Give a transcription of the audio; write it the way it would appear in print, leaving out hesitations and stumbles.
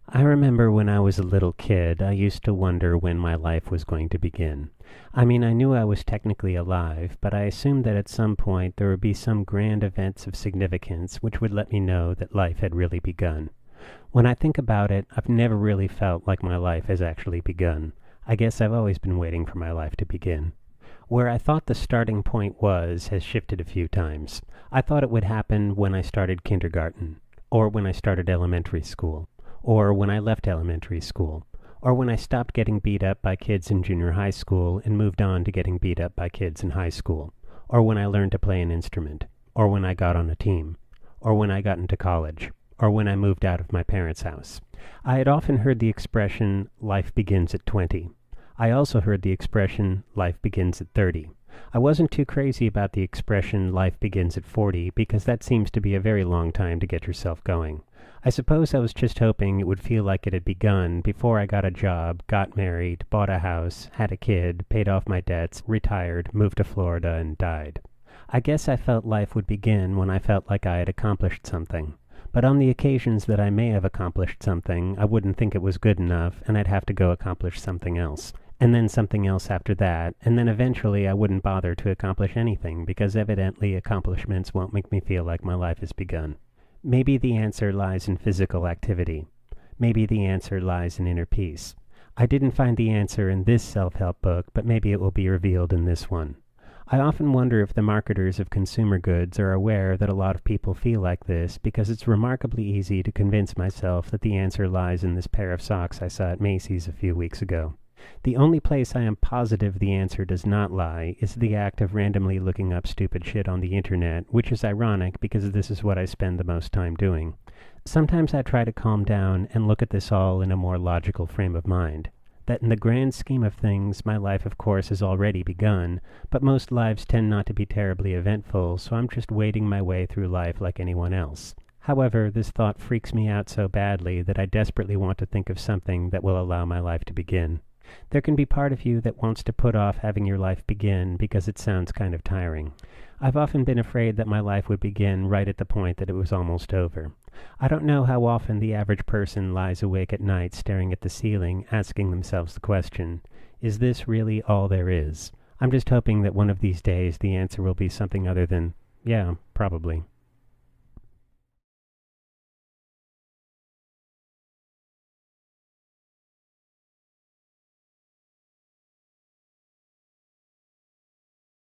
I remember when I was a little kid, I used to wonder when my life was going to begin. I mean, I knew I was technically alive, but I assumed that at some point there would be some grand events of significance which would let me know that life had really begun. When I think about it, I've never really felt like my life has actually begun. I guess I've always been waiting for my life to begin. Where I thought the starting point was has shifted a few times. I thought it would happen when I started kindergarten, or when I started elementary school, or when I left elementary school, or when I stopped getting beat up by kids in junior high school and moved on to getting beat up by kids in high school, or when I learned to play an instrument, or when I got on a team, or when I got into college, or when I moved out of my parents' house. I had often heard the expression, life begins at 20. I also heard the expression, life begins at 30. I wasn't too crazy about the expression, life begins at 40, because that seems to be a very long time to get yourself going. I suppose I was just hoping it would feel like it had begun before I got a job, got married, bought a house, had a kid, paid off my debts, retired, moved to Florida, and died. I guess I felt life would begin when I felt like I had accomplished something. But on the occasions that I may have accomplished something, I wouldn't think it was good enough, and I'd have to go accomplish something else. And then something else after that, and then eventually I wouldn't bother to accomplish anything, because evidently accomplishments won't make me feel like my life has begun. Maybe the answer lies in physical activity. Maybe the answer lies in inner peace. I didn't find the answer in this self-help book, but maybe it will be revealed in this one. I often wonder if the marketers of consumer goods are aware that a lot of people feel like this, because it's remarkably easy to convince myself that the answer lies in this pair of socks I saw at Macy's a few weeks ago. The only place I am positive the answer does not lie is the act of randomly looking up stupid shit on the internet, which is ironic because this is what I spend the most time doing. Sometimes I try to calm down and look at this all in a more logical frame of mind. That in the grand scheme of things, my life of course has already begun, but most lives tend not to be terribly eventful, so I'm just wading my way through life like anyone else. However, this thought freaks me out so badly that I desperately want to think of something that will allow my life to begin. There can be part of you that wants to put off having your life begin because it sounds kind of tiring. I've often been afraid that my life would begin right at the point that it was almost over. I don't know how often the average person lies awake at night staring at the ceiling, asking themselves the question, is this really all there is? I'm just hoping that one of these days the answer will be something other than, yeah, probably.